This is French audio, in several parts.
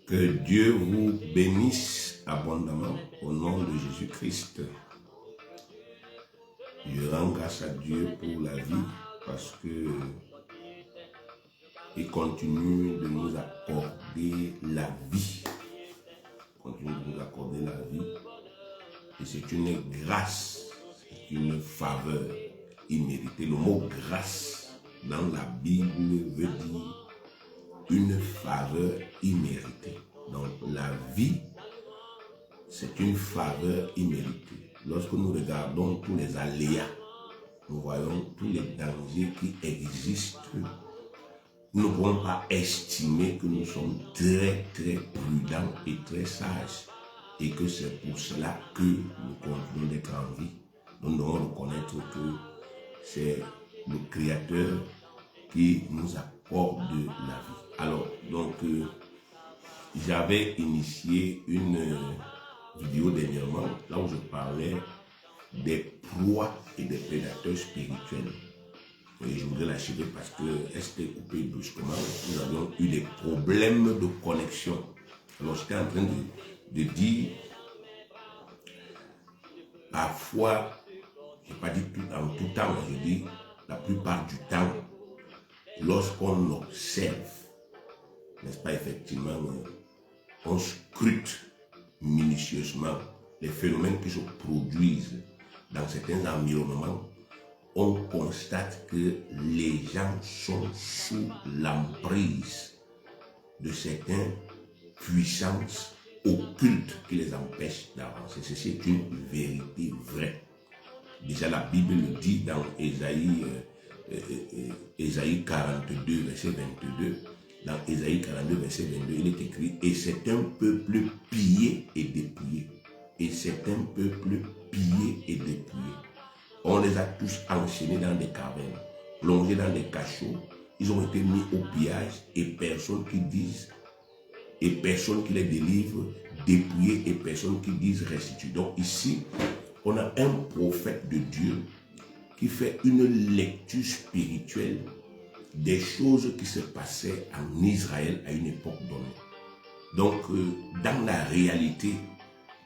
Que Dieu vous bénisse abondamment au nom de Jésus-Christ. Je rends grâce à Dieu pour la vie parce que il continue de nous accorder la vie. Il continue de nous accorder la vie. Et c'est une grâce, c'est une faveur imméritée. Le mot grâce dans la Bible veut dire une faveur imméritée. Donc la vie, c'est une faveur imméritée. Lorsque nous regardons tous les aléas, nous voyons tous les dangers qui existent, nous ne pouvons pas estimer que nous sommes très prudents et très sages et que c'est pour cela que nous continuons d'être en vie. Nous devons reconnaître que c'est le Créateur qui nous accorde la vie. Alors, donc, j'avais initié une vidéo dernièrement, là où je parlais des proies et des prédateurs spirituels. Et je voudrais l'achever parce qu'elle s'était coupée brusquement. Nous avions eu des problèmes de connexion. Alors, j'étais en train de dire, parfois, je n'ai pas dit en tout temps, je dis la plupart du temps, lorsqu'on observe, n'est-ce pas, effectivement, on scrute minutieusement les phénomènes qui se produisent dans certains environnements, on constate que les gens sont sous l'emprise de certaines puissances occultes qui les empêchent d'avancer. Ceci est une vérité vraie. Déjà la Bible le dit dans Ésaïe 42, verset 22. Dans Ésaïe 42, verset 22, il est écrit « Et c'est un peuple pillé et dépouillé. Et c'est un peuple pillé et dépouillé. » On les a tous enchaînés dans des cavernes, plongés dans des cachots. Ils ont été mis au pillage et personne qui dise, et personne qui les délivre, dépouillés et personne qui dise restitue. Donc ici, on a un prophète de Dieu qui fait une lecture spirituelle des choses qui se passaient en Israël à une époque donnée. Donc, dans la réalité,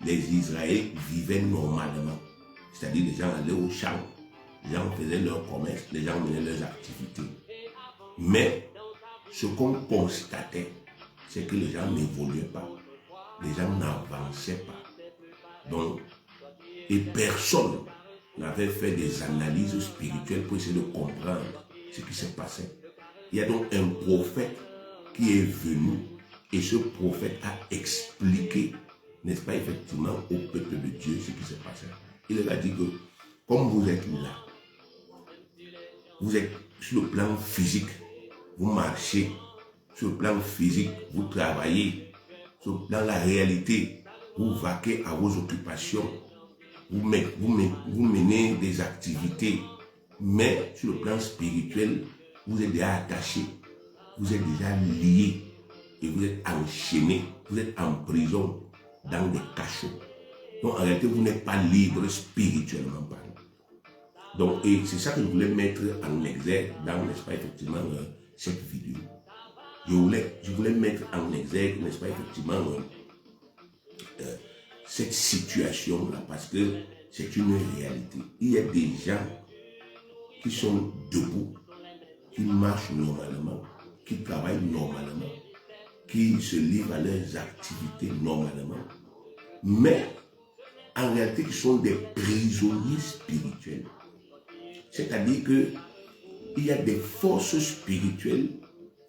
les Israéliens vivaient normalement. C'est-à-dire les gens allaient au champ, les gens faisaient leur commerce, les gens menaient leurs activités. Mais ce qu'on constatait, c'est que les gens n'évoluaient pas, les gens n'avançaient pas. Donc, et personne n'avait fait des analyses spirituelles pour essayer de comprendre ce qui se passait. Il y a donc un prophète qui est venu et ce prophète a expliqué, n'est-ce pas, effectivement, au peuple de Dieu ce qui se passait. Il leur a dit que, comme vous êtes là, vous êtes sur le plan physique, vous marchez, sur le plan physique, vous travaillez, dans la réalité, vous vaquez à vos occupations, vous menez des activités, mais sur le plan spirituel, vous êtes déjà attaché, vous êtes déjà lié et vous êtes enchaîné, vous êtes en prison dans des cachots. Donc en réalité, vous n'êtes pas libre spirituellement parlant. Donc, et c'est ça que je voulais mettre en exergue dans, n'est-ce pas, effectivement, cette vidéo. Je voulais mettre en exergue, n'est-ce pas, effectivement, cette situation-là, parce que c'est une réalité. Il y a des gens qui sont debout, qui marchent normalement, qui travaillent normalement, qui se livrent à leurs activités normalement, mais en réalité, ils sont des prisonniers spirituels. C'est-à-dire qu'il y a des forces spirituelles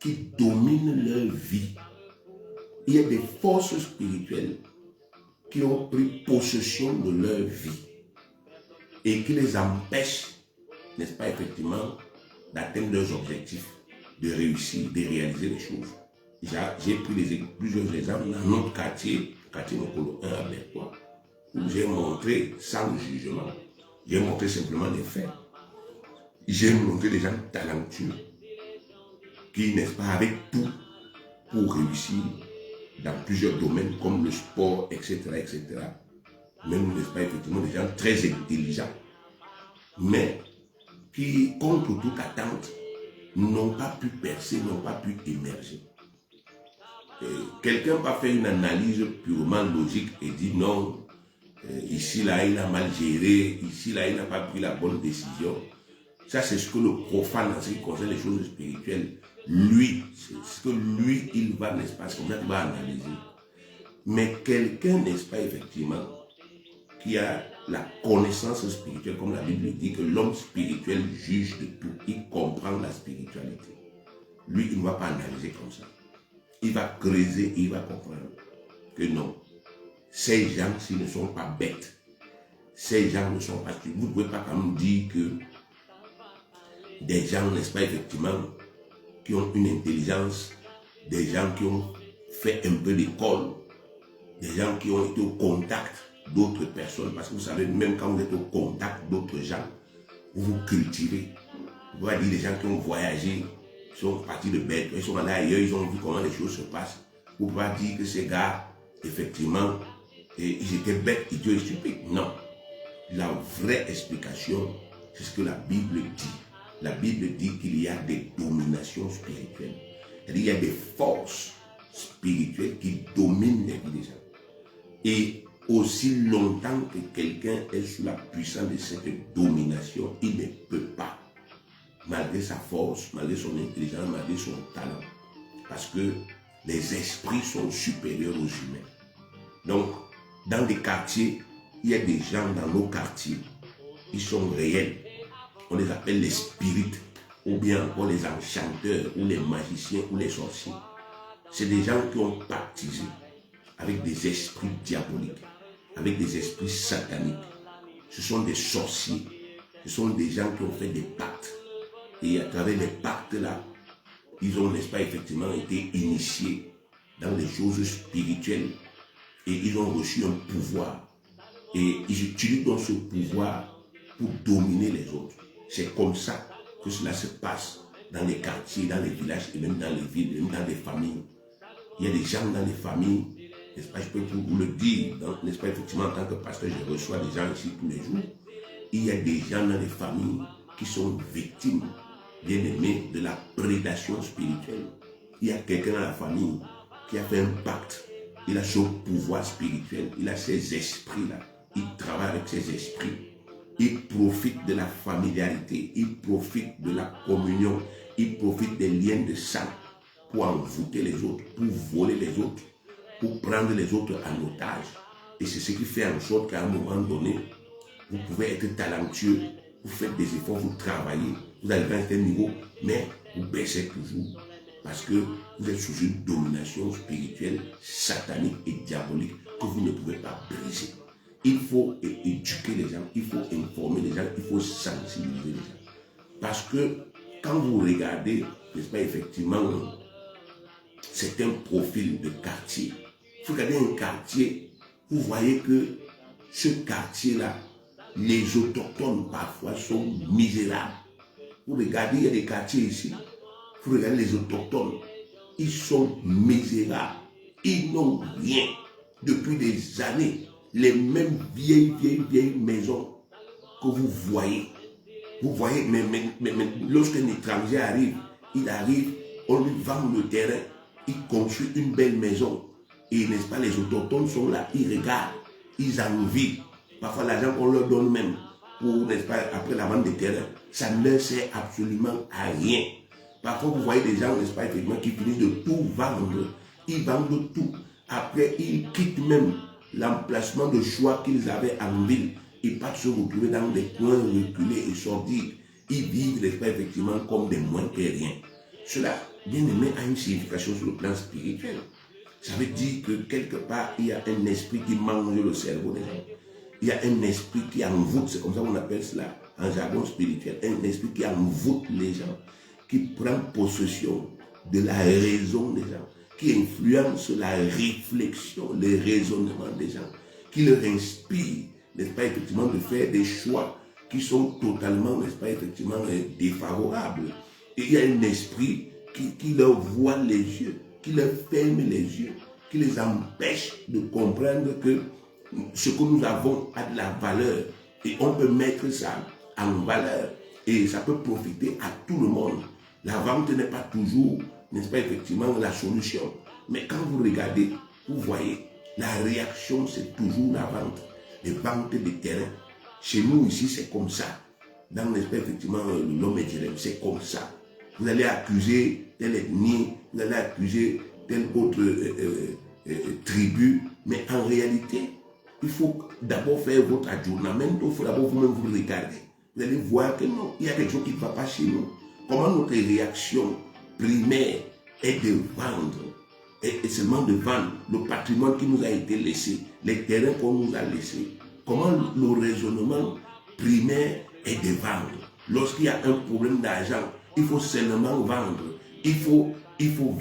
qui dominent leur vie. Il y a des forces spirituelles qui ont pris possession de leur vie et qui les empêchent, n'est-ce pas, effectivement, d'atteindre leurs objectifs, de réussir, de réaliser les choses. J'ai pris plusieurs exemples dans notre quartier Mokolo 1 à Bertois, où j'ai montré sans jugement, j'ai montré simplement des faits. J'ai montré des gens talentueux qui, n'est-ce pas, avec tout pour réussir dans plusieurs domaines comme le sport, etc., etc. Même, n'est-ce pas, effectivement, des gens très intelligents, mais qui, contre toute attente, n'ont pas pu percer, n'ont pas pu émerger. quelqu'un va faire une analyse purement logique et dit non, ici là il a mal géré, ici là il n'a pas pris la bonne décision. Ça c'est ce que le profane en ce qui concerne les choses spirituelles, lui, c'est ce que lui il va, n'est-ce pas, c'est comme ça qu'il va analyser. Mais quelqu'un, n'est-ce pas, effectivement, qui a la connaissance spirituelle, comme la Bible dit, que l'homme spirituel juge de tout, il comprend la spiritualité. Lui, il ne va pas analyser comme ça. Il va creuser et il va comprendre que non, ces gens-ci ne sont pas bêtes. Ces gens ne sont pas stupides. Vous ne pouvez pas quand même dire que des gens, n'est-ce pas, effectivement, qui ont une intelligence, des gens qui ont fait un peu d'école, des gens qui ont été au contact d'autres personnes, parce que vous savez, même quand vous êtes au contact d'autres gens, vous vous cultivez. Vous voyez des gens qui ont voyagé, qui sont partis de bête, ils sont allés ailleurs, ils ont vu comment les choses se passent. Vous ne pouvez pas dire que ces gars, effectivement, ils étaient bêtes, idiots et stupides. Non. La vraie explication, c'est ce que la Bible dit. La Bible dit qu'il y a des dominations spirituelles. C'est-à-dire qu'il y a des forces spirituelles qui dominent les vies des gens. Et aussi longtemps que quelqu'un est sous la puissance de cette domination, il ne peut pas, malgré sa force, malgré son intelligence, malgré son talent, parce que les esprits sont supérieurs aux humains. Donc, dans les quartiers, il y a des gens dans nos quartiers qui sont réels. On les appelle les spirites, ou bien encore les enchanteurs, ou les magiciens, ou les sorciers. C'est des gens qui ont baptisé avec des esprits diaboliques, avec des esprits sataniques. Ce sont des sorciers, ce sont des gens qui ont fait des pactes. Et à travers les pactes-là, ils ont, n'est-ce pas, effectivement été initiés dans les choses spirituelles et ils ont reçu un pouvoir. Et ils utilisent donc ce pouvoir pour dominer les autres. C'est comme ça que cela se passe dans les quartiers, dans les villages et même dans les villes, même dans les familles. Il y a des gens dans les familles, n'est-ce pas, je peux vous le dire, n'est-ce pas, effectivement, en tant que pasteur, je reçois des gens ici tous les jours. Il y a des gens dans les familles qui sont victimes, bien aimés, de la prédation spirituelle. Il y a quelqu'un dans la famille qui a fait un pacte. Il a son pouvoir spirituel, il a ses esprits-là. Il travaille avec ses esprits. Il profite de la familiarité, il profite de la communion, il profite des liens de sang pour envoûter les autres, pour voler les autres, pour prendre les autres en otage. Et c'est ce qui fait en sorte qu'à un moment donné, vous pouvez être talentueux, vous faites des efforts, vous travaillez, vous arrivez à un certain niveau, mais vous baissez toujours. Parce que vous êtes sous une domination spirituelle, satanique et diabolique que vous ne pouvez pas briser. Il faut éduquer les gens, il faut informer les gens, il faut sensibiliser les gens. Parce que quand vous regardez, n'est-ce pas, effectivement, certains profils de quartier, vous regardez un quartier, vous voyez que ce quartier-là, les autochtones parfois sont misérables. Vous regardez, il y a des quartiers ici, vous regardez les autochtones, ils sont misérables, ils n'ont rien depuis des années. Les mêmes vieilles maisons que vous voyez. Vous voyez, mais lorsqu'un étranger arrive, il arrive, on lui vend le terrain, il construit une belle maison. Et n'est-ce pas, les autochtones sont là, ils regardent, ils envient. Parfois, l'argent qu'on leur donne même, pour, n'est-ce pas, après la vente des terrains, ça ne leur sert absolument à rien. Parfois, vous voyez des gens, n'est-ce pas, effectivement, qui finissent de tout vendre. Ils vendent tout. Après, ils quittent même l'emplacement de choix qu'ils avaient en ville. Ils partent se retrouver dans des coins reculés et sordides. Ils vivent, n'est-ce pas, effectivement, comme des moins que rien. Cela, bien aimé, a une signification sur le plan spirituel. Ça veut dire que quelque part, il y a un esprit qui mange le cerveau des gens. Il y a un esprit qui envoûte, c'est comme ça qu'on appelle cela en jargon spirituel, un esprit qui envoûte les gens, qui prend possession de la raison des gens, qui influence la réflexion, le raisonnement des gens, qui leur inspire, n'est-ce pas, effectivement, de faire des choix qui sont totalement, n'est-ce pas, effectivement, défavorables. Et il y a un esprit qui leur voile les yeux, qui leur ferme les yeux, qui les empêche de comprendre que ce que nous avons a de la valeur et on peut mettre ça en valeur et ça peut profiter à tout le monde. La vente n'est pas toujours, n'est-ce pas, effectivement, la solution. Mais quand vous regardez, vous voyez, la réaction, c'est toujours la vente. Les ventes de terrain. Chez nous, ici, c'est comme ça. Dans l'esprit, effectivement, l'homme est direct, c'est comme ça. Vous allez accuser telle ethnie, vous allez accuser telle autre tribu, mais en réalité, il faut d'abord faire votre adjournement, il faut d'abord vous-même vous regarder. Vous allez voir que non, il y a quelque chose qui ne va pas chez nous. Comment notre réaction primaire est de vendre, et seulement de vendre le patrimoine qui nous a été laissé, les terrains qu'on nous a laissés. Comment le raisonnement primaire est de vendre. Lorsqu'il y a un problème d'argent, il faut seulement vendre. Il faut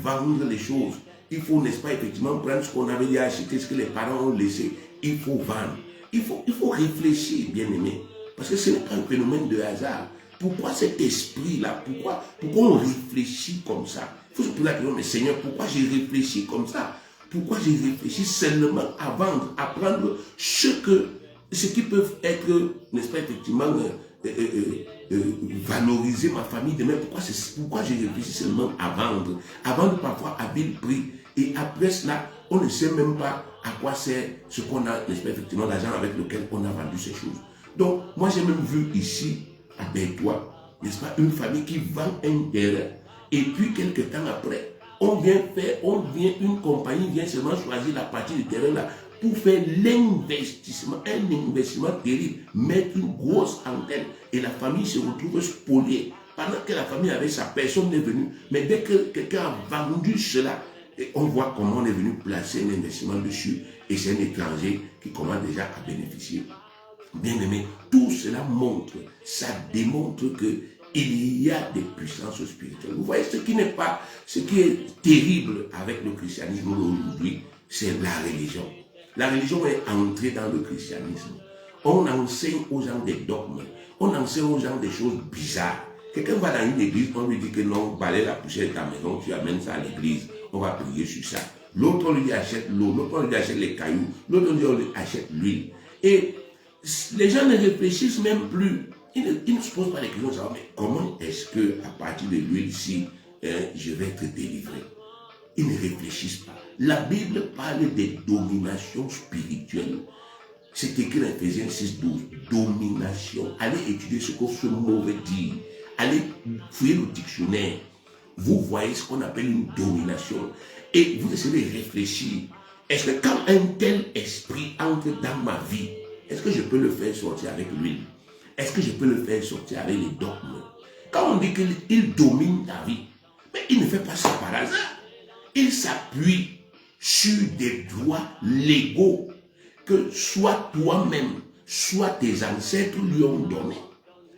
vendre les choses. Il faut, n'est-ce pas, effectivement, prendre ce qu'on avait déjà acheté, ce que les parents ont laissé. Il faut vendre. Il faut réfléchir, bien aimé. Parce que ce n'est pas un phénomène de hasard. Pourquoi cet esprit-là? Pourquoi on réfléchit comme ça? Il faut se poser la question, mais Seigneur, pourquoi j'ai réfléchi comme ça? Pourquoi j'ai réfléchi seulement à vendre, à prendre ce qui peut être, n'est-ce pas, effectivement, valoriser ma famille demain? Pourquoi j'ai réfléchi seulement à vendre parfois à vil prix, et après cela, on ne sait même pas à quoi sert ce qu'on a, n'est-ce pas, effectivement, l'argent avec lequel on a vendu ces choses. Donc, moi j'ai même vu ici, à Bertois, n'est-ce pas, une famille qui vend un terrain, et puis quelques temps après, une compagnie vient seulement choisir la partie du terrain là pour faire l'investissement, un investissement terrible, mettre une grosse antenne, et la famille se retrouve spoliée. Pendant que la famille avait ça, personne n'est venu, mais dès que quelqu'un a vendu cela, on voit comment on est venu placer un investissement dessus, et c'est un étranger qui commence déjà à bénéficier. Bien aimé, tout cela ça démontre qu'il y a des puissances spirituelles. Vous voyez, ce qui est terrible avec le christianisme aujourd'hui, c'est la religion. La religion est entrée dans le christianisme. On enseigne aux gens des dogmes, on enseigne aux gens des choses bizarres. Quelqu'un va dans une église, on lui dit que non, balaye la poussière de ta maison, tu amènes ça à l'église, on va prier sur ça. L'autre, on lui dit achète l'eau, l'autre, on lui dit achète les cailloux, l'autre, on lui dit achète l'huile. Et les gens ne réfléchissent même plus. Ils ne se posent pas les questions, mais comment est-ce que à partir de l'huile ici, je vais être délivré? Ils ne réfléchissent pas. La Bible parle des dominations spirituelles. C'est écrit dans Ephésiens 6:12. Domination. Allez étudier ce que ce mot veut dire. Allez fouiller le dictionnaire. Vous voyez ce qu'on appelle une domination. Et vous essayez de réfléchir. Est-ce que quand un tel esprit entre dans ma vie, est-ce que je peux le faire sortir avec l'huile? Est-ce que je peux le faire sortir avec les dogmes? Quand on dit qu'il domine ta vie, mais il ne fait pas ça par hasard. Il s'appuie sur des droits légaux que soit toi-même, soit tes ancêtres lui ont donnés.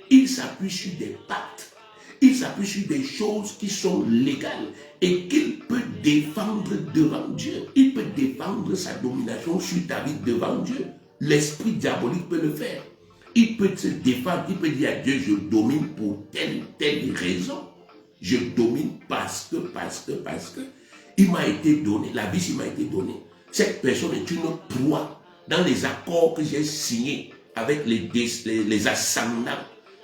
Il s'appuie sur des pactes. Il s'appuie sur des choses qui sont légales et qu'il peut défendre devant Dieu. Il peut défendre sa domination sur ta vie devant Dieu. L'esprit diabolique peut le faire. Il peut se défendre, il peut dire à Dieu, je domine pour telle raison. Je domine parce que. Il m'a été donné, la vie m'a été donnée. Cette personne est une proie dans les accords que j'ai signés avec les ascendants,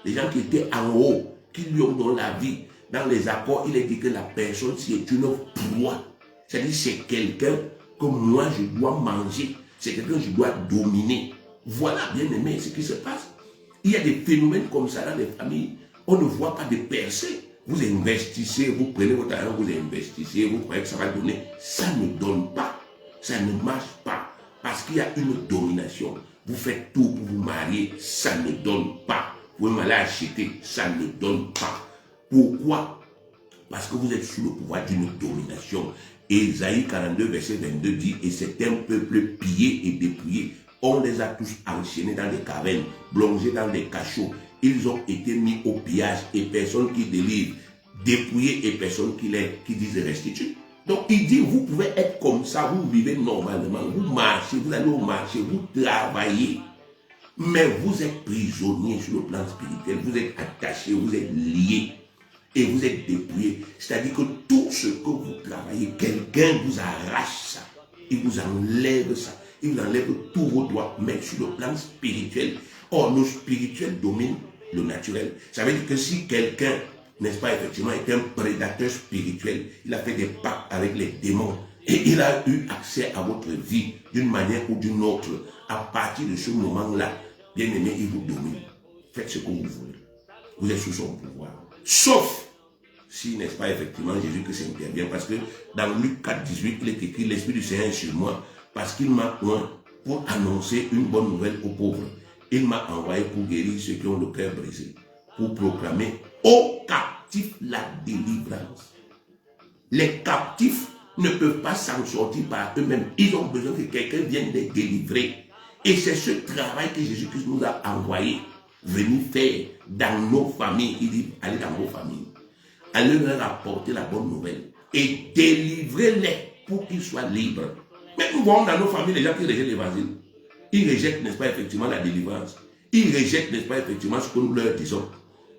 les gens qui étaient en haut, qui lui ont donné la vie. Dans les accords, il est dit que la personne ci est une proie. C'est-à-dire c'est quelqu'un que moi je dois manger. C'est quelqu'un que je dois dominer. Voilà, bien aimé, ce qui se passe. Il y a des phénomènes comme ça dans les familles. On ne voit pas de percées. Vous investissez, vous prenez votre argent, vous investissez, vous croyez que ça va donner. Ça ne donne pas. Ça ne marche pas. Parce qu'il y a une domination. Vous faites tout pour vous marier, ça ne donne pas. Vous m'allez acheter, ça ne donne pas. Pourquoi? Parce que vous êtes sous le pouvoir d'une domination. Ésaïe 42, verset 22 dit, et c'est un peuple pillé et dépouillé. On les a tous enchaînés dans des cavernes, plongés dans des cachots. Ils ont été mis au pillage et personne qui délivre, dépouillés et personne qui disent restitue. Donc il dit, vous pouvez être comme ça, vous vivez normalement, vous marchez, vous allez au marché, vous travaillez. Mais vous êtes prisonnier sur le plan spirituel, vous êtes attaché, vous êtes lié et vous êtes dépouillé. C'est-à-dire que tout ce que vous travaillez, quelqu'un vous arrache ça, il vous enlève ça. Il vous enlève tous vos droits, mais sur le plan spirituel. Or, le spirituel domine le naturel. Ça veut dire que si quelqu'un, n'est-ce pas, effectivement, est un prédateur spirituel, il a fait des pactes avec les démons, Et il a eu accès à votre vie d'une manière ou d'une autre. À partir de ce moment-là, bien aimé, il vous domine. Faites ce que vous voulez. Vous êtes sous son pouvoir. Sauf si, n'est-ce pas, effectivement, Jésus-Christ intervient. Parce que dans Luc 4, 18, il est écrit, l'Esprit du Seigneur est sur moi. Parce qu'il m'a oint pour annoncer une bonne nouvelle aux pauvres. Il m'a envoyé pour guérir ceux qui ont le cœur brisé. Pour proclamer aux captifs la délivrance. Les captifs ne peuvent pas s'en sortir par eux-mêmes. Ils ont besoin que quelqu'un vienne les délivrer. Et c'est ce travail que Jésus-Christ nous a envoyé. Venir faire dans nos familles. Il dit, allez dans vos familles. Allez leur apporter la bonne nouvelle. Et délivrez-les pour qu'ils soient libres. Mais nous voyons dans nos familles les gens qui rejettent l'évangile. Ils rejettent, n'est-ce pas, effectivement, la délivrance. Ils rejettent, n'est-ce pas, effectivement, ce que nous leur disons.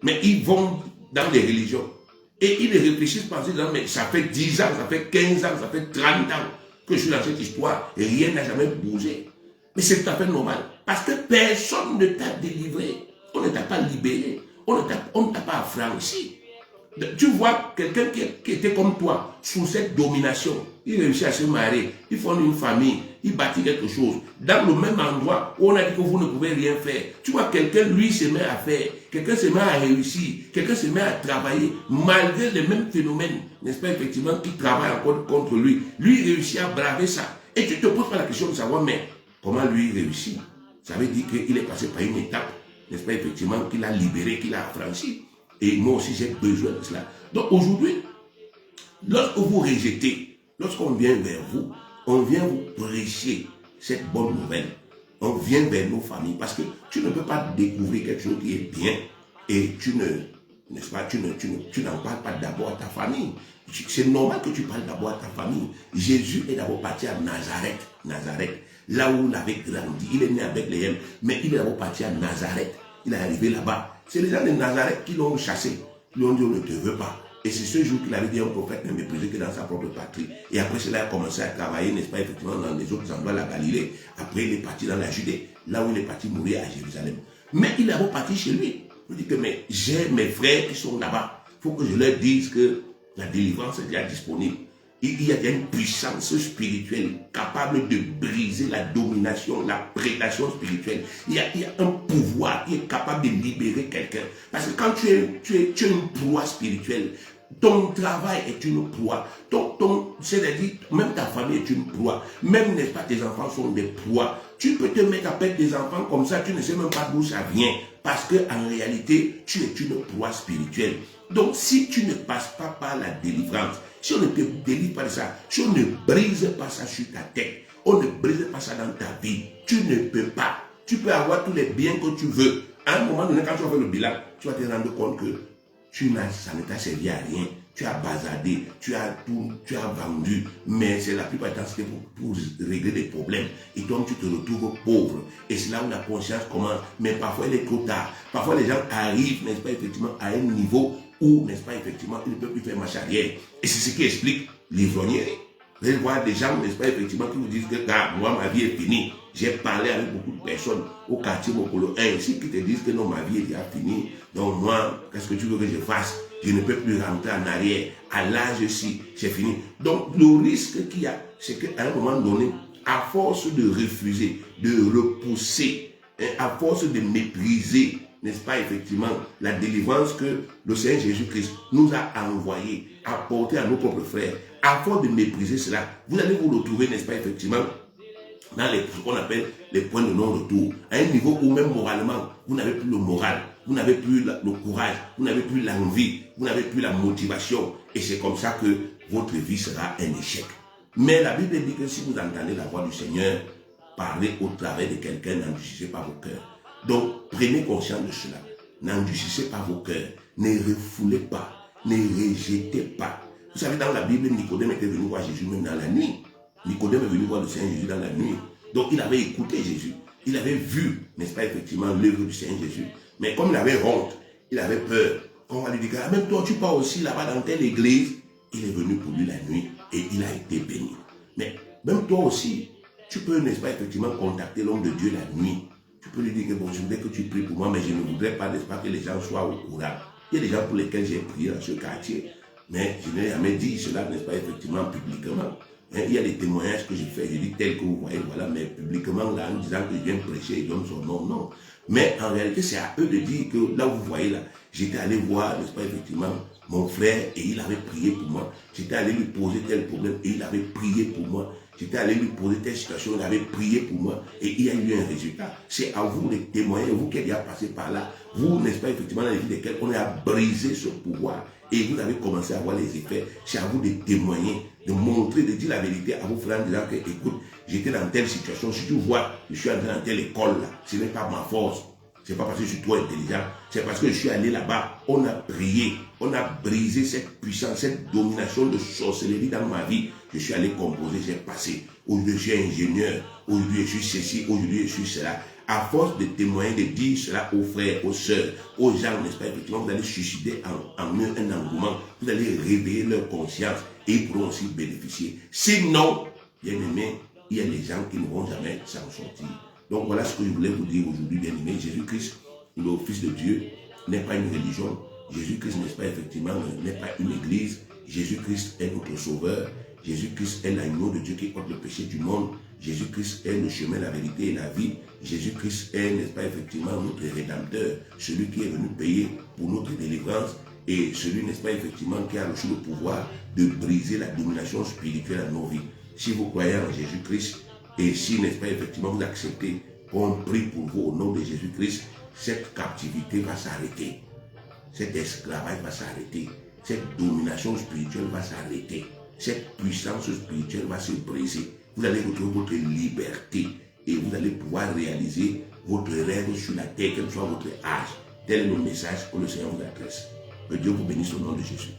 Mais ils vont dans les religions. Et ils réfléchissent par exemple, mais ça fait 10 ans, ça fait 15 ans, ça fait 30 ans que je suis dans cette histoire et rien n'a jamais bougé. Mais c'est tout à fait normal. Parce que personne ne t'a délivré. On ne t'a pas libéré. On ne t'a pas affranchi. Tu vois quelqu'un qui était comme toi, sous cette domination, il réussit à se marier, il fonde une famille, il bâtit quelque chose. Dans le même endroit où on a dit que vous ne pouvez rien faire, tu vois quelqu'un, lui, se met à faire, quelqu'un se met à réussir, quelqu'un se met à travailler, malgré les mêmes phénomènes, n'est-ce pas, effectivement, qui travaillent encore contre lui. Lui, il réussit à braver ça. Et tu te poses pas la question de savoir, mais comment lui réussit? Ça veut dire qu'il est passé par une étape, n'est-ce pas, effectivement, qu'il a libéré, qu'il a affranchi. Et moi aussi, j'ai besoin de cela. Donc aujourd'hui, lorsque vous rejetez, lorsqu'on vient vers vous, on vient vous prêcher cette bonne nouvelle. On vient vers nos familles parce que tu ne peux pas découvrir quelque chose qui est bien et tu n'est-ce pas, tu n'en parles pas d'abord à ta famille. C'est normal que tu parles d'abord à ta famille. Jésus est d'abord parti à Nazareth, là où il avait grandi. Il est né avec les Bethléem, mais il est d'abord parti à Nazareth. Il est arrivé là-bas. C'est les gens de Nazareth qui l'ont chassé. Ils lui ont dit, on ne te veut pas. Et c'est ce jour qu'il avait dit, un prophète n'est méprisé que dans sa propre patrie. Et après cela, il a commencé à travailler, n'est-ce pas, effectivement, dans les autres endroits de la Galilée. Après, il est parti dans la Judée, là où il est parti mourir à Jérusalem. Mais il est reparti chez lui. Il dit que, mais j'ai mes frères qui sont là-bas. Il faut que je leur dise que la délivrance est déjà disponible. Il y a une puissance spirituelle capable de briser la domination, la prédation spirituelle. Il y a un pouvoir qui est capable de libérer quelqu'un. Parce que quand tu es une proie spirituelle, ton travail est une proie. C'est-à-dire, même ta famille est une proie. Même, n'est-ce pas, tes enfants sont des proies. Tu peux te mettre à perdre des enfants comme ça, tu ne sais même pas d'où ça vient. Parce qu'en réalité, tu es une proie spirituelle. Donc, si tu ne passes pas par la délivrance, si on ne te délivre pas de ça, si on ne brise pas ça sur ta tête, on ne brise pas ça dans ta vie, tu ne peux pas. Tu peux avoir tous les biens que tu veux. À un moment donné, quand tu vas faire le bilan, tu vas te rendre compte que ça ne t'a servi à rien. Tu as bazardé, tu as vendu, mais c'est la plupart du temps c'était pour régler des problèmes. Et donc tu te retrouves pauvre. Et c'est là où la conscience commence. Mais parfois il est trop tard. Parfois les gens arrivent, n'est-ce pas, effectivement, à un niveau où, n'est-ce pas, effectivement, ils ne peuvent plus faire marche arrière. Et c'est ce qui explique l'ivrognerie. Vous allez voir des gens, n'est-ce pas, effectivement, qui vous disent que moi, ma vie est finie. J'ai parlé avec beaucoup de personnes au quartier Mokolo 1 ici qui te disent que non, ma vie est déjà finie. Donc moi, qu'est-ce que tu veux que je fasse? Je ne peux plus rentrer en arrière. À l'âge-ci, c'est fini. Donc le risque qu'il y a, c'est qu'à un moment donné, à force de refuser, de repousser, à force de mépriser, n'est-ce pas, effectivement, la délivrance que le Seigneur Jésus-Christ nous a envoyé, apporté à nos propres frères, à force de mépriser cela, vous allez vous retrouver, n'est-ce pas, effectivement, dans ce qu'on appelle les points de non-retour, à un niveau où même moralement, vous n'avez plus le moral, vous n'avez plus le courage, vous n'avez plus l'envie, vous n'avez plus la motivation, et c'est comme ça que votre vie sera un échec. Mais la Bible dit que si vous entendez la voix du Seigneur parler au travers de quelqu'un, n'endurcissez pas vos cœurs. Donc, prenez conscience de cela. N'endurcissez pas vos cœurs. Ne refoulez pas. Ne rejetez pas. Vous savez, dans la Bible, Nicodème était venu voir Jésus même dans la nuit. Nicodème est venu voir le Seigneur Jésus dans la nuit. Donc, il avait écouté Jésus. Il avait vu, n'est-ce pas, effectivement, l'œuvre du Seigneur Jésus. Mais comme il avait honte, il avait peur. On va lui dire, ah, même toi, tu pars aussi là-bas dans telle église. Il est venu pour lui la nuit et il a été béni. Mais même toi aussi, tu peux, n'est-ce pas, effectivement, contacter l'homme de Dieu la nuit. Tu peux lui dire que bon, je voudrais que tu pries pour moi, mais je ne voudrais pas, n'est-ce pas, que les gens soient au courant. Il y a des gens pour lesquels j'ai prié dans ce quartier, mais je n'ai jamais dit cela, n'est-ce pas, effectivement, publiquement. Hein, il y a des témoignages que je fais, je dis tel que vous voyez, voilà, mais publiquement, là, en disant que je viens prêcher, ils donnent son nom, non. Mais en réalité, c'est à eux de dire que là où vous voyez là, j'étais allé voir, n'est-ce pas, effectivement, mon frère et il avait prié pour moi. J'étais allé lui poser tel problème et il avait prié pour moi. J'étais allé lui poser telle situation, il avait prié pour moi et il y a eu un résultat. C'est à vous de témoigner, vous qui avez passé par là, vous, n'est-ce pas, effectivement, dans les vies desquelles on a brisé ce pouvoir et vous avez commencé à voir les effets. C'est à vous de témoigner, de montrer, de dire la vérité à vos frères en disant que, écoute, j'étais dans telle situation, si tu vois, je suis entré dans telle école là, ce n'est pas ma force. C'est pas parce que je suis trop intelligent, c'est parce que je suis allé là-bas, on a prié, on a brisé cette puissance, cette domination de sorcellerie dans ma vie. Je suis allé composer, j'ai passé. Aujourd'hui, je suis ingénieur, aujourd'hui, je suis ceci, aujourd'hui, je suis cela. À force de témoigner, de dire cela aux frères, aux sœurs, aux gens, n'est-ce pas, effectivement, vous allez susciter en eux un engouement, vous allez réveiller leur conscience et ils pourront aussi bénéficier. Sinon, bien aimé, il y a des gens qui ne vont jamais s'en sortir. Donc voilà ce que je voulais vous dire aujourd'hui, bien aimé. Jésus-Christ, le Fils de Dieu, n'est pas une religion. Jésus-Christ, n'est-ce pas, effectivement, n'est pas une église. Jésus-Christ est notre sauveur. Jésus-Christ est l'agneau de Dieu qui ôte le péché du monde. Jésus-Christ est le chemin, la vérité et la vie. Jésus-Christ est, n'est-ce pas, effectivement, notre rédempteur. Celui qui est venu payer pour notre délivrance. Et celui, n'est-ce pas, effectivement, qui a reçu le pouvoir de briser la domination spirituelle à nos vies. Si vous croyez en Jésus-Christ, et si, n'est-ce pas, effectivement, vous acceptez qu'on prie pour vous au nom de Jésus-Christ, cette captivité va s'arrêter. Cet esclavage va s'arrêter. Cette domination spirituelle va s'arrêter. Cette puissance spirituelle va se briser. Vous allez retrouver votre liberté et vous allez pouvoir réaliser votre rêve sur la terre, quel que soit votre âge. Tel est le message que le Seigneur vous adresse. Que Dieu vous bénisse au nom de Jésus.